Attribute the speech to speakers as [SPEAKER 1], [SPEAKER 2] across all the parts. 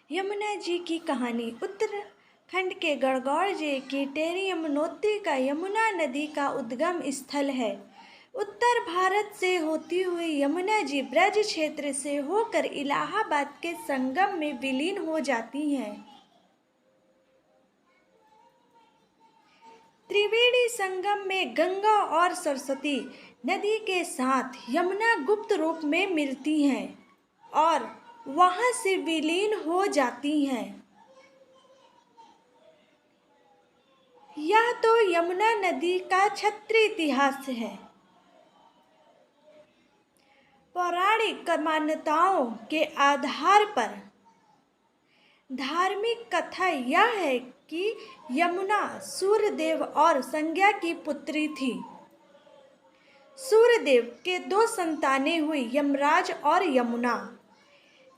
[SPEAKER 1] यमुना जी की कहानी। उत्तराखंड के गणगौर जिले की टेहरी यमुनोत्री का यमुना नदी का उद्गम स्थल है। उत्तर भारत से होती हुई यमुना जी ब्रज क्षेत्र से होकर इलाहाबाद के संगम में विलीन हो जाती हैं। त्रिवेणी संगम में गंगा और सरस्वती नदी के साथ यमुना गुप्त रूप में मिलती हैं और वहां से विलीन हो जाती हैं। यह तो यमुना नदी का क्षत्रिय इतिहास है। पौराणिक मान्यताओं के आधार पर धार्मिक कथा यह है कि यमुना सूर्यदेव और संज्ञा की पुत्री थी। सूर्यदेव के दो संतानें हुई, यमराज और यमुना।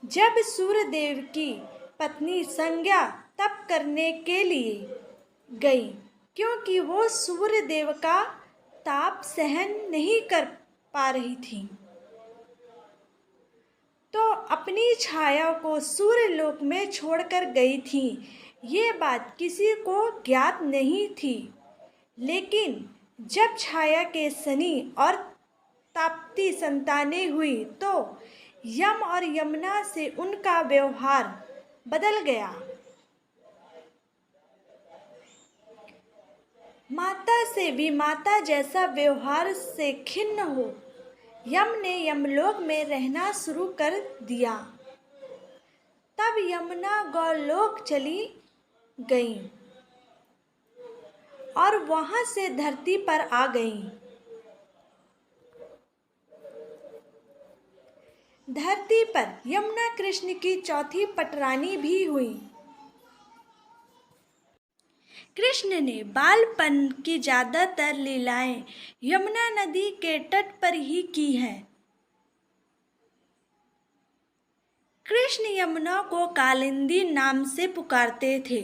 [SPEAKER 1] जब सूर्यदेव की पत्नी संज्ञा तप करने के लिए गई, क्योंकि वो सूर्यदेव का ताप सहन नहीं कर पा रही थी, तो अपनी छाया को सूर्यलोक में छोड़कर गई थी। ये बात किसी को ज्ञात नहीं थी, लेकिन जब छाया के शनि और ताप्ती संतानें हुई तो यम और यमुना से उनका व्यवहार बदल गया। माता से भी माता जैसा व्यवहार से खिन्न हो यम ने यमलोक में रहना शुरू कर दिया। तब यमुना गौलोक चली गई और वहां से धरती पर आ गई। धरती पर यमुना कृष्ण की चौथी पटरानी भी हुई। कृष्ण ने बालपन की ज्यादातर लीलाएं यमुना नदी के तट पर ही की हैं। कृष्ण यमुना को कालिंदी नाम से पुकारते थे।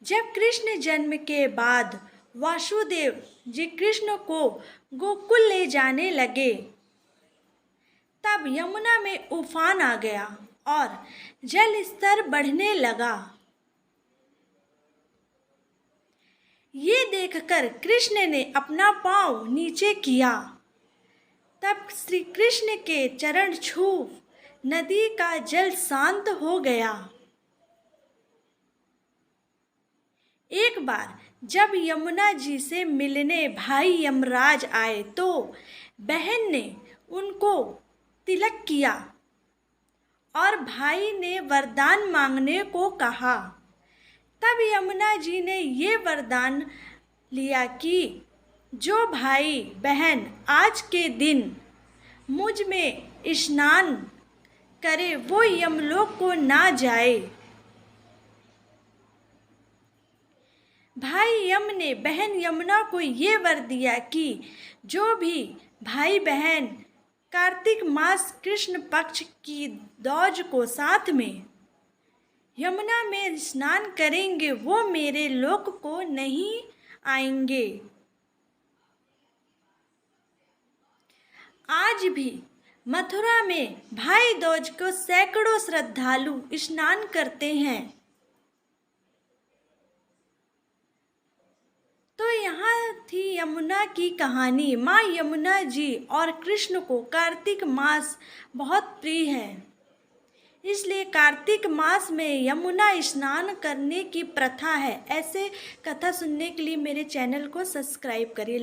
[SPEAKER 1] जब कृष्ण जन्म के बाद वासुदेव जी कृष्ण को गोकुल ले जाने लगे, तब यमुना में उफान आ गया और जल स्तर बढ़ने लगा। ये देखकर कृष्ण ने अपना पांव नीचे किया। तब श्री कृष्ण के चरण छू नदी का जल शांत हो गया। एक बार जब यमुना जी से मिलने भाई यमराज आए तो बहन ने उनको तिलक किया और भाई ने वरदान मांगने को कहा। तब यमुना जी ने ये वरदान लिया कि जो भाई बहन आज के दिन मुझ में स्नान करे वो यमलोक को ना जाए। भाई यम ने बहन यमुना को ये वर दिया कि जो भी भाई बहन कार्तिक मास कृष्ण पक्ष की दौज को साथ में यमुना में स्नान करेंगे वो मेरे लोक को नहीं आएंगे। आज भी मथुरा में भाई दूज को सैकड़ों श्रद्धालु स्नान करते हैं। तो यहाँ थी यमुना की कहानी। माँ यमुना जी और कृष्ण को कार्तिक मास बहुत प्रिय है, इसलिए कार्तिक मास में यमुना स्नान करने की प्रथा है। ऐसे कथा सुनने के लिए मेरे चैनल को सब्सक्राइब करिए।